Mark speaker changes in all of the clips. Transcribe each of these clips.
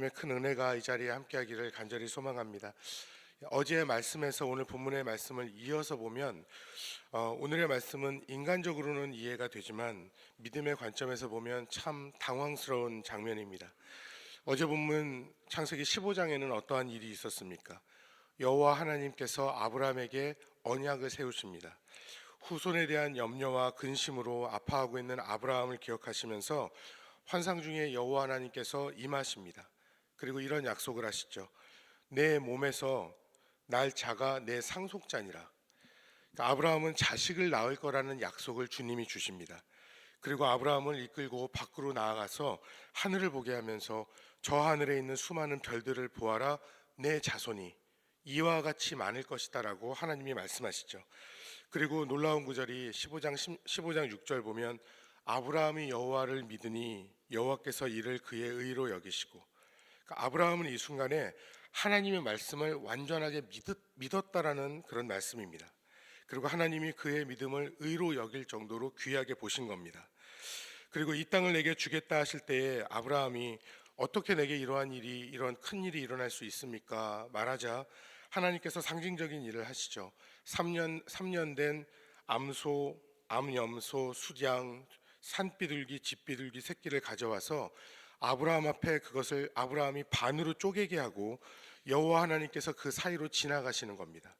Speaker 1: 하나님의 큰 은혜가 이 자리에 함께하기를 간절히 소망합니다. 어제의 말씀에서 오늘 본문의 말씀을 이어서 보면 오늘의 말씀은 인간적으로는 이해가 되지만 믿음의 관점에서 보면 참 당황스러운 장면입니다. 어제 본문 창세기 15장에는 어떠한 일이 있었습니까? 여호와 하나님께서 아브라함에게 언약을 세우십니다. 후손에 대한 염려와 근심으로 아파하고 있는 아브라함을 기억하시면서 환상 중에 여호와 하나님께서 임하십니다. 그리고 이런 약속을 하시죠. 내 몸에서 날 자가 내 상속자니라. 그러니까 아브라함은 자식을 낳을 거라는 약속을 주님이 주십니다. 그리고 아브라함을 이끌고 밖으로 나아가서 하늘을 보게 하면서 저 하늘에 있는 수많은 별들을 보아라, 내 자손이 이와 같이 많을 것이다 라고 하나님이 말씀하시죠. 그리고 놀라운 구절이 15장 6절 보면 아브라함이 여호와를 믿으니 여호와께서 이를 그의 의로 여기시고, 그러니까 아브라함은 이 순간에 하나님의 말씀을 완전하게 믿었다라는 그런 말씀입니다. 그리고 하나님이 그의 믿음을 의로 여길 정도로 귀하게 보신 겁니다. 그리고 이 땅을 내게 주겠다 하실 때에 아브라함이 어떻게 내게 이런 큰 일이 일어날 수 있습니까? 말하자 하나님께서 상징적인 일을 하시죠. 3년 된 암소, 암염소, 수양, 산비둘기, 집비둘기 새끼를 가져와서 아브라함 앞에 그것을 아브라함이 반으로 쪼개게 하고 여호와 하나님께서 그 사이로 지나가시는 겁니다.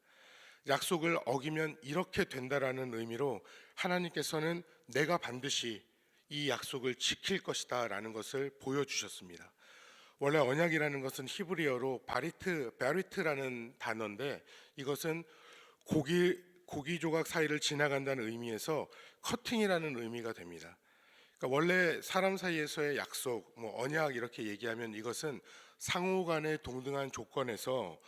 Speaker 1: 약속을 어기면 이렇게 된다라는 의미로 하나님께서는 내가 반드시 이 약속을 지킬 것이다 라는 것을 보여주셨습니다. 원래 언약이라는 것은 히브리어로 바리트라는 단어인데 이것은 고기 조각 사이를 지나간다는 의미에서 커팅이라는 의미가 됩니다. 그러니까 원래 사람 사이에서의 약속, 언약 이렇게 얘기하면 이것은 상호간의 동등한 조건에서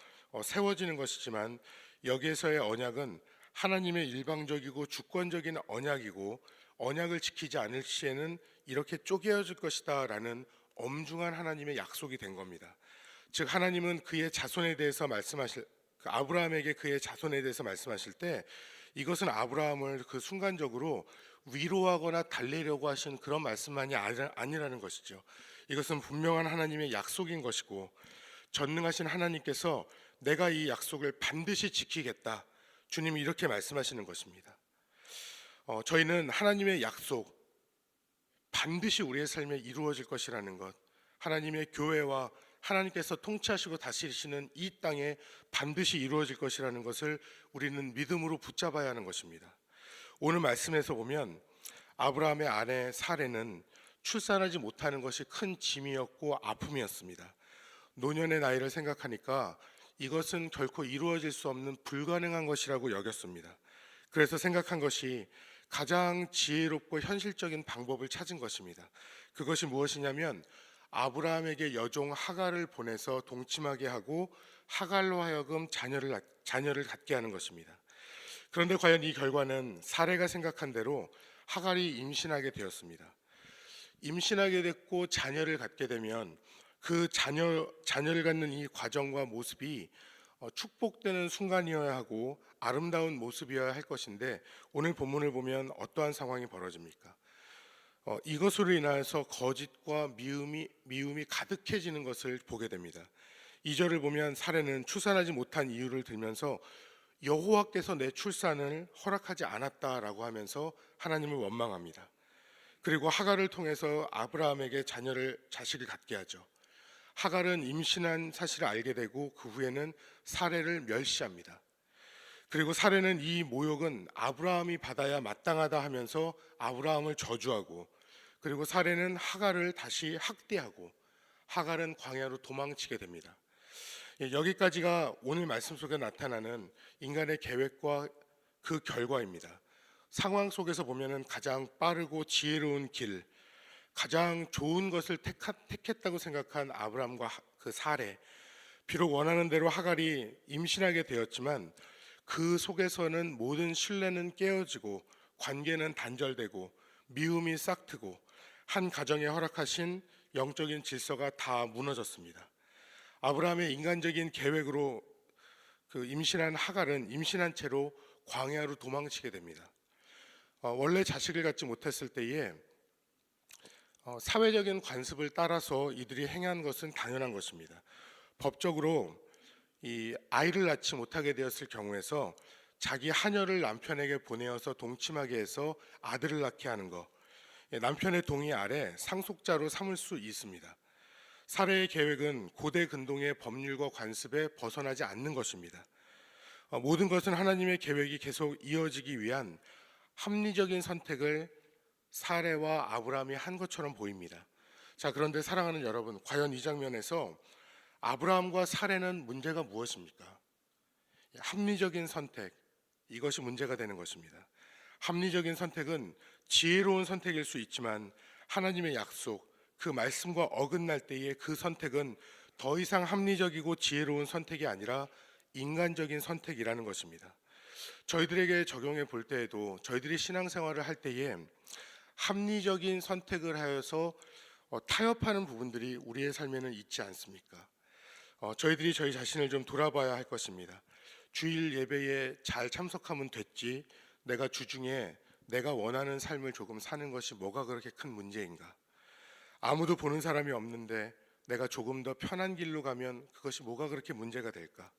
Speaker 1: 세워지는 것이지만 여기에서의 언약은 하나님의 일방적이고 주권적인 언약이고 언약을 지키지 않을 시에는 이렇게 쪼개어질 것이다 라는 엄중한 하나님의 약속이 된 겁니다. 즉 하나님은 그의 자손에 대해서 아브라함에게 그의 자손에 대해서 말씀하실 때 이것은 아브라함을 그 순간적으로 위로하거나 달래려고 하신 그런 말씀만이 아니라는 것이죠. 이것은 분명한 하나님의 약속인 것이고 전능하신 하나님께서 내가 이 약속을 반드시 지키겠다, 주님이 이렇게 말씀하시는 것입니다. 저희는 하나님의 약속 반드시 우리의 삶에 이루어질 것이라는 것, 하나님의 교회와 하나님께서 통치하시고 다스리시는 이 땅에 반드시 이루어질 것이라는 것을 우리는 믿음으로 붙잡아야 하는 것입니다. 오늘 말씀에서 보면 아브라함의 아내 사레는 출산하지 못하는 것이 큰 짐이었고 아픔이었습니다. 노년의 나이를 생각하니까 이것은 결코 이루어질 수 없는 불가능한 것이라고 여겼습니다. 그래서 생각한 것이 가장 지혜롭고 현실적인 방법을 찾은 것입니다. 그것이 무엇이냐면 아브라함에게 여종 하갈을 보내서 동침하게 하고 하갈로 하여금 자녀를 갖게 하는 것입니다. 그런데 과연 이 결과는 사례가 생각한 대로 하갈이 임신하게 되었습니다. 임신하게 됐고 자녀를 갖게 되면 그 자녀를 갖는 이 과정과 모습이 축복되는 순간이어야 하고 아름다운 모습이어야 할 것인데 오늘 본문을 보면 어떠한 상황이 벌어집니까? 이것으로 인하여서 거짓과 미움이 가득해지는 것을 보게 됩니다. 2절을 보면 사례는 출산하지 못한 이유를 들면서 여호와께서 내 출산을 허락하지 않았다라고 하면서 하나님을 원망합니다. 그리고 하갈을 통해서 아브라함에게 자식을 갖게 하죠. 하갈은 임신한 사실을 알게 되고 그 후에는 사례를 멸시합니다. 그리고 사례는 이 모욕은 아브라함이 받아야 마땅하다 하면서 아브라함을 저주하고, 그리고 사례는 하갈을 다시 학대하고 하갈은 광야로 도망치게 됩니다. 여기까지가 오늘 말씀 속에 나타나는 인간의 계획과 그 결과입니다. 상황 속에서 보면은 가장 빠르고 지혜로운 길, 가장 좋은 것을 택했다고 생각한 아브라함과 그 사례, 비록 원하는 대로 하갈이 임신하게 되었지만 그 속에서는 모든 신뢰는 깨어지고 관계는 단절되고 미움이 싹트고 한 가정에 허락하신 영적인 질서가 다 무너졌습니다. 아브라함의 인간적인 계획으로 그 임신한 하갈은 임신한 채로 광야로 도망치게 됩니다. 원래 자식을 갖지 못했을 때에 사회적인 관습을 따라서 이들이 행한 것은 당연한 것입니다. 법적으로 이 아이를 낳지 못하게 되었을 경우에서 자기 하녀를 남편에게 보내어서 동침하게 해서 아들을 낳게 하는 것, 남편의 동의 아래 상속자로 삼을 수 있습니다. 살해의 계획은 고대 근동의 법률과 관습에 벗어나지 않는 것입니다. 모든 것은 하나님의 계획이 계속 이어지기 위한 합리적인 선택을 사레와 아브라함이 한 것처럼 보입니다. 자, 그런데 사랑하는 여러분, 과연 이 장면에서 아브라함과 사레는 문제가 무엇입니까? 합리적인 선택, 이것이 문제가 되는 것입니다. 합리적인 선택은 지혜로운 선택일 수 있지만 하나님의 약속, 그 말씀과 어긋날 때에 그 선택은 더 이상 합리적이고 지혜로운 선택이 아니라 인간적인 선택이라는 것입니다. 저희들에게 적용해 볼 때에도 저희들이 신앙생활을 할 때에 합리적인 선택을 하여서 타협하는 부분들이 우리의 삶에는 있지 않습니까? 저희들이 저희 자신을 좀 돌아봐야 할 것입니다. 주일 예배에 잘 참석하면 됐지, 내가 주중에 내가 원하는 삶을 조금 사는 것이 뭐가 그렇게 큰 문제인가? 아무도 보는 사람이 없는데 내가 조금 더 편한 길로 가면 그것이 뭐가 그렇게 문제가 될까?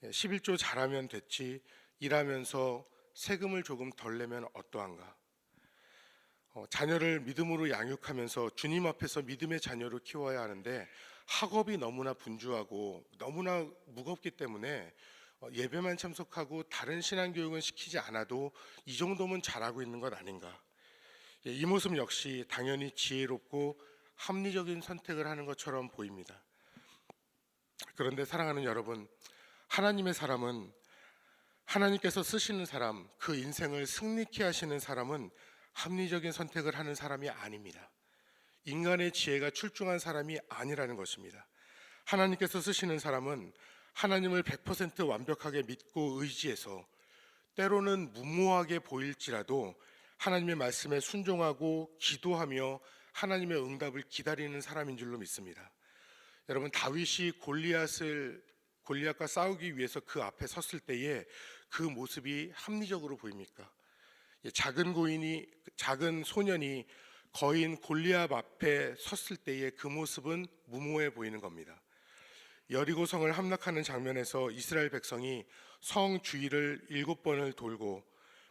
Speaker 1: 11조 잘하면 됐지, 일하면서 세금을 조금 덜 내면 어떠한가? 자녀를 믿음으로 양육하면서 주님 앞에서 믿음의 자녀로 키워야 하는데 학업이 너무나 분주하고 너무나 무겁기 때문에 예배만 참석하고 다른 신앙교육은 시키지 않아도 이 정도면 잘하고 있는 것 아닌가? 이 모습 역시 당연히 지혜롭고 합리적인 선택을 하는 것처럼 보입니다. 그런데 사랑하는 여러분, 하나님의 사람은, 하나님께서 쓰시는 사람, 그 인생을 승리케 하시는 사람은 합리적인 선택을 하는 사람이 아닙니다. 인간의 지혜가 출중한 사람이 아니라는 것입니다. 하나님께서 쓰시는 사람은 하나님을 100% 완벽하게 믿고 의지해서 때로는 무모하게 보일지라도 하나님의 말씀에 순종하고 기도하며 하나님의 응답을 기다리는 사람인 줄로 믿습니다. 여러분, 다윗이 골리앗과 싸우기 위해서 그 앞에 섰을 때에 그 모습이 합리적으로 보입니까? 작은 소년이 거인 골리앗 앞에 섰을 때의 그 모습은 무모해 보이는 겁니다. 여리고성을 함락하는 장면에서 이스라엘 백성이 성 주위를 7번을 돌고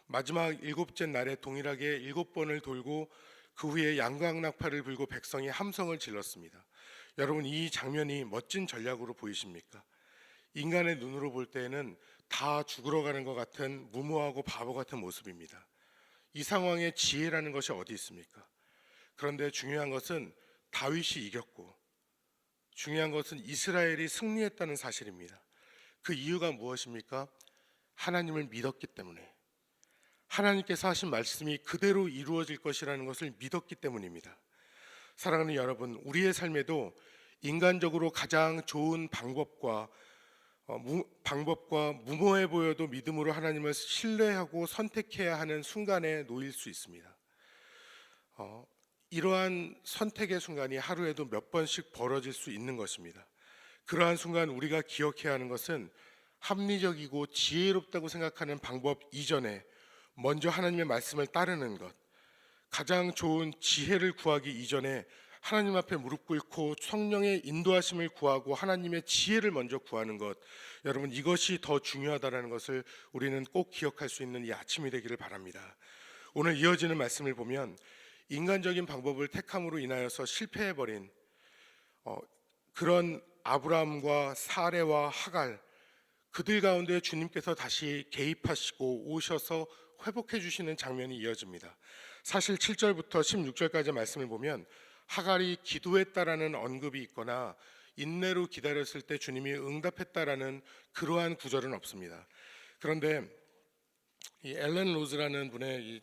Speaker 1: 마지막 7째 날에 동일하게 7번을 돌고 그 후에 양각나팔을 불고 백성이 함성을 질렀습니다. 여러분, 이 장면이 멋진 전략으로 보이십니까? 인간의 눈으로 볼 때에는 다 죽으러 가는 것 같은 무모하고 바보 같은 모습입니다. 이 상황에 지혜라는 것이 어디 있습니까? 그런데 중요한 것은 다윗이 이겼고 중요한 것은 이스라엘이 승리했다는 사실입니다. 그 이유가 무엇입니까? 하나님을 믿었기 때문에, 하나님께서 하신 말씀이 그대로 이루어질 것이라는 것을 믿었기 때문입니다. 사랑하는 여러분, 우리의 삶에도 인간적으로 가장 좋은 방법과 무모해 보여도 믿음으로 하나님을 신뢰하고 선택해야 하는 순간에 놓일 수 있습니다. 이러한 선택의 순간이 하루에도 몇 번씩 벌어질 수 있는 것입니다. 그러한 순간 우리가 기억해야 하는 것은 합리적이고 지혜롭다고 생각하는 방법 이전에 먼저 하나님의 말씀을 따르는 것, 가장 좋은 지혜를 구하기 이전에 하나님 앞에 무릎 꿇고 성령의 인도하심을 구하고 하나님의 지혜를 먼저 구하는 것, 여러분, 이것이 더 중요하다는 것을 우리는 꼭 기억할 수 있는 이 아침이 되기를 바랍니다. 오늘 이어지는 말씀을 보면 인간적인 방법을 택함으로 인하여서 실패해버린 그런 아브라함과 사레와 하갈, 그들 가운데 주님께서 다시 개입하시고 오셔서 회복해 주시는 장면이 이어집니다. 사실 7절부터 16절까지 말씀을 보면 하갈이 기도했다라는 언급이 있거나 인내로 기다렸을 때 주님이 응답했다라는 그러한 구절은 없습니다. 그런데 이 앨런 로즈라는 분의 이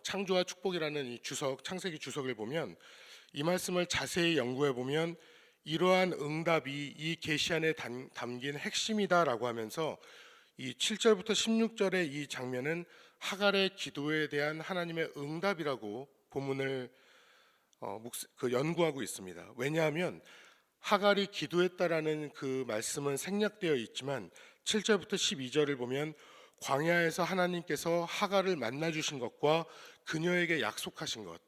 Speaker 1: 창조와 축복이라는 이 주석, 창세기 주석을 보면 이 말씀을 자세히 연구해 보면 이러한 응답이 이 계시 안에 담긴 핵심이다라고 하면서 이 7절부터 16절의 이 장면은 하갈의 기도에 대한 하나님의 응답이라고 본문을 연구하고 있습니다. 왜냐하면 하갈이 기도했다라는 그 말씀은 생략되어 있지만 7절부터 12절을 보면 광야에서 하나님께서 하갈을 만나 주신 것과 그녀에게 약속하신 것,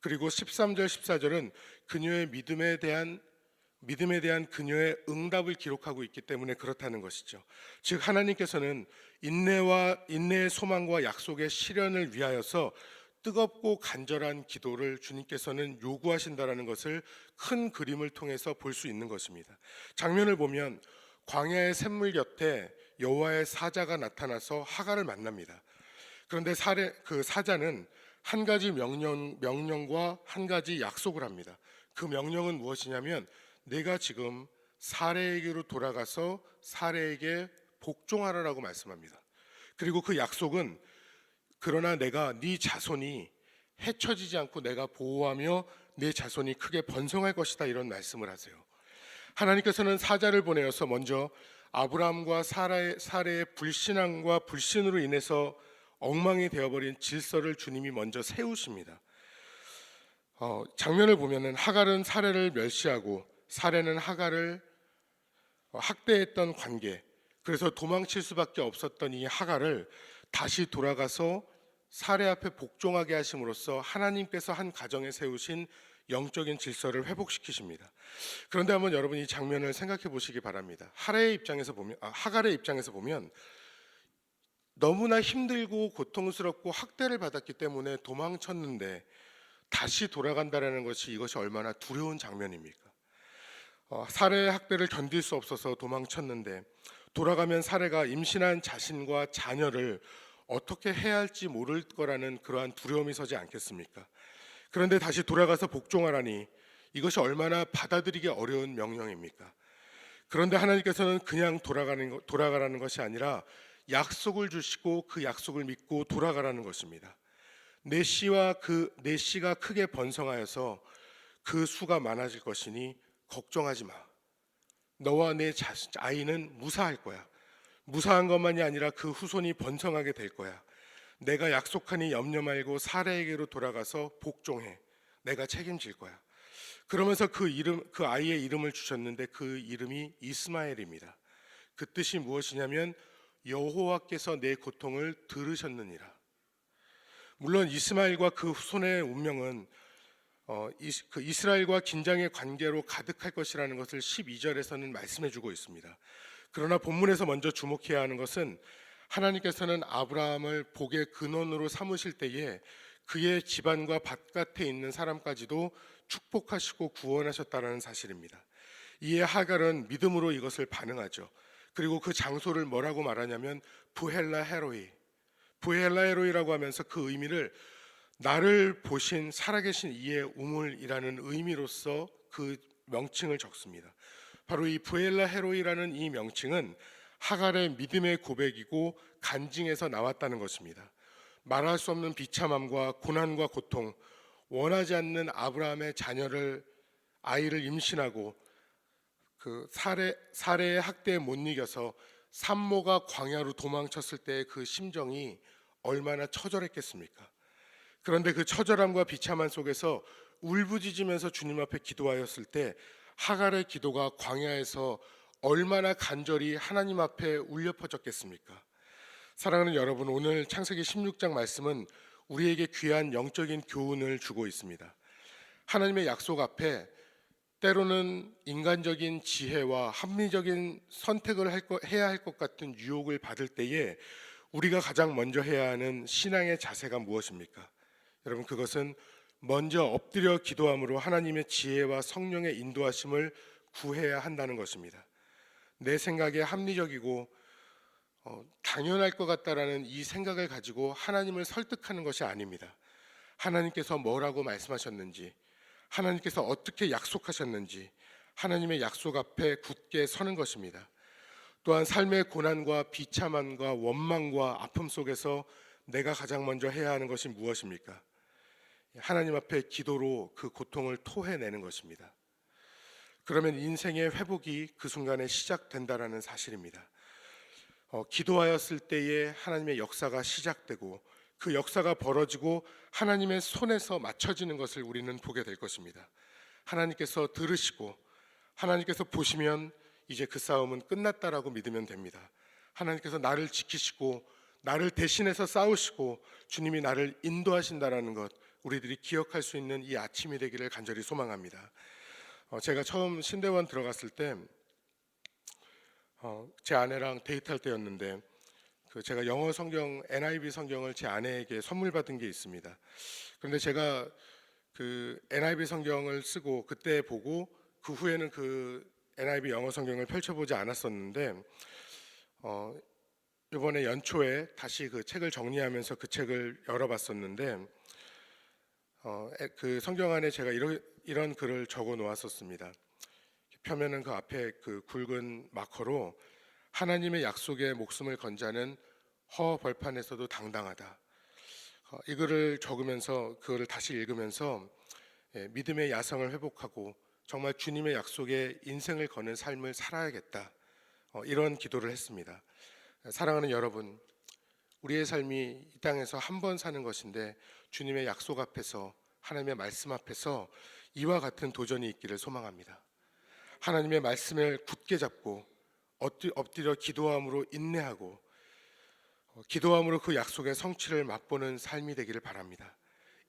Speaker 1: 그리고 13절 14절은 그녀의 믿음에 대한 그녀의 응답을 기록하고 있기 때문에 그렇다는 것이죠. 즉 하나님께서는 인내의 소망과 약속의 실현을 위하여서 뜨겁고 간절한 기도를 주님께서는 요구하신다라는 것을 큰 그림을 통해서 볼 수 있는 것입니다. 장면을 보면 광야의 샘물 곁에 여호와의 사자가 나타나서 하갈을 만납니다. 그런데 그 사자는 한 가지 명령과 한 가지 약속을 합니다. 그 명령은 무엇이냐면 내가 지금 사레에게로 돌아가서 사레에게 복종하라라고 말씀합니다. 그리고 그 약속은 그러나 내가 네 자손이 해쳐지지 않고 내가 보호하며 네 자손이 크게 번성할 것이다 이런 말씀을 하세요. 하나님께서는 사자를 보내어서 먼저 아브라함과 사레의 불신앙과 불신으로 인해서 엉망이 되어버린 질서를 주님이 먼저 세우십니다. 장면을 보면은 하갈은 사레를 멸시하고 사레는 하갈을 학대했던 관계, 그래서 도망칠 수밖에 없었던 이 하갈을 다시 돌아가서 사레 앞에 복종하게 하심으로써 하나님께서 한 가정에 세우신 영적인 질서를 회복시키십니다. 그런데 한번 여러분 이 장면을 생각해 보시기 바랍니다. 하갈의 입장에서 보면 너무나 힘들고 고통스럽고 학대를 받았기 때문에 도망쳤는데 다시 돌아간다라는 것이 이것이 얼마나 두려운 장면입니까? 사례의 학대를 견딜 수 없어서 도망쳤는데 돌아가면 사례가 임신한 자신과 자녀를 어떻게 해야 할지 모를 거라는 그러한 두려움이 서지 않겠습니까? 그런데 다시 돌아가서 복종하라니 이것이 얼마나 받아들이기 어려운 명령입니까? 그런데 하나님께서는 그냥 돌아가라는 것이 아니라 약속을 주시고 그 약속을 믿고 돌아가라는 것입니다. 내 씨가 크게 번성하여서 그 수가 많아질 것이니 걱정하지 마. 너와 내 아이는 무사할 거야. 무사한 것만이 아니라 그 후손이 번성하게 될 거야. 내가 약속하니 염려 말고 사레에게로 돌아가서 복종해. 내가 책임질 거야. 그러면서 그 아이의 이름을 주셨는데 그 이름이 이스마엘입니다. 그 뜻이 무엇이냐면 여호와께서 내 고통을 들으셨느니라. 물론 이스마엘과 그 후손의 운명은 그 이스라엘과 긴장의 관계로 가득할 것이라는 것을 12절에서는 말씀해주고 있습니다. 그러나 본문에서 먼저 주목해야 하는 것은 하나님께서는 아브라함을 복의 근원으로 삼으실 때에 그의 집안과 바깥에 있는 사람까지도 축복하시고 구원하셨다는 사실입니다. 이에 하갈은 믿음으로 이것을 반응하죠. 그리고 그 장소를 뭐라고 말하냐면 부헬라 헤로이라고 하면서 그 의미를 나를 보신 살아계신 이의 우물이라는 의미로서 그 명칭을 적습니다. 바로 이 부헬라 헤로이라는 이 명칭은 하갈의 믿음의 고백이고 간증에서 나왔다는 것입니다. 말할 수 없는 비참함과 고난과 고통, 원하지 않는 아브라함의 아이를 임신하고 그 사레의 학대에 못 이겨서 산모가 광야로 도망쳤을 때의 그 심정이 얼마나 처절했겠습니까? 그런데 그 처절함과 비참함 속에서 울부짖으면서 주님 앞에 기도하였을 때 하갈의 기도가 광야에서 얼마나 간절히 하나님 앞에 울려 퍼졌겠습니까? 사랑하는 여러분, 오늘 창세기 16장 말씀은 우리에게 귀한 영적인 교훈을 주고 있습니다. 하나님의 약속 앞에 때로는 인간적인 지혜와 합리적인 선택을 해야 할 것 같은 유혹을 받을 때에 우리가 가장 먼저 해야 하는 신앙의 자세가 무엇입니까? 여러분, 그것은 먼저 엎드려 기도함으로 하나님의 지혜와 성령의 인도하심을 구해야 한다는 것입니다. 내 생각에 합리적이고 당연할 것 같다라는 이 생각을 가지고 하나님을 설득하는 것이 아닙니다. 하나님께서 뭐라고 말씀하셨는지, 하나님께서 어떻게 약속하셨는지 하나님의 약속 앞에 굳게 서는 것입니다. 또한 삶의 고난과 비참함과 원망과 아픔 속에서 내가 가장 먼저 해야 하는 것이 무엇입니까? 하나님 앞에 기도로 그 고통을 토해내는 것입니다. 그러면 인생의 회복이 그 순간에 시작된다라는 사실입니다. 기도하였을 때에 하나님의 역사가 시작되고 그 역사가 벌어지고 하나님의 손에서 맞춰지는 것을 우리는 보게 될 것입니다. 하나님께서 들으시고 하나님께서 보시면 이제 그 싸움은 끝났다라고 믿으면 됩니다. 하나님께서 나를 지키시고 나를 대신해서 싸우시고 주님이 나를 인도하신다라는 것, 우리들이 기억할 수 있는 이 아침이 되기를 간절히 소망합니다. 제가 처음 신대원 들어갔을 때 제 아내랑 데이트할 때였는데 제가 영어 성경 NIV 성경을 제 아내에게 선물 받은 게 있습니다. 그런데 제가 그 NIV 성경을 쓰고 그때 보고 그 후에는 그 NIV 영어 성경을 펼쳐보지 않았었는데 이번에 연초에 다시 그 책을 정리하면서 그 책을 열어봤었는데 그 성경 안에 제가 이런 글을 적어 놓았었습니다. 펴면은 그 앞에 그 굵은 마커로 하나님의 약속에 목숨을 건자는 허 벌판에서도 당당하다. 이 글을 적으면서 그거를 다시 읽으면서 믿음의 야성을 회복하고 정말 주님의 약속에 인생을 거는 삶을 살아야겠다. 이런 기도를 했습니다. 사랑하는 여러분, 우리의 삶이 이 땅에서 한 번 사는 것인데 주님의 약속 앞에서 하나님의 말씀 앞에서 이와 같은 도전이 있기를 소망합니다. 하나님의 말씀을 굳게 잡고 엎드려 기도함으로 인내하고 기도함으로 그 약속의 성취를 맛보는 삶이 되기를 바랍니다.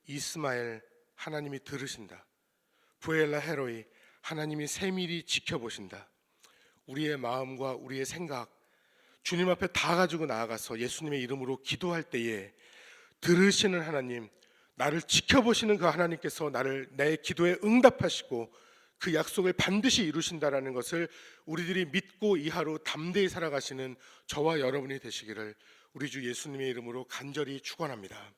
Speaker 1: 이스마엘, 하나님이 들으신다. 부엘라 헤로이, 하나님이 세밀히 지켜보신다. 우리의 마음과 우리의 생각 주님 앞에 다 가지고 나아가서 예수님의 이름으로 기도할 때에 들으시는 하나님, 나를 지켜보시는 그 하나님께서 내 기도에 응답하시고 그 약속을 반드시 이루신다라는 것을 우리들이 믿고 이 하루 담대히 살아가시는 저와 여러분이 되시기를 우리 주 예수님의 이름으로 간절히 축원합니다.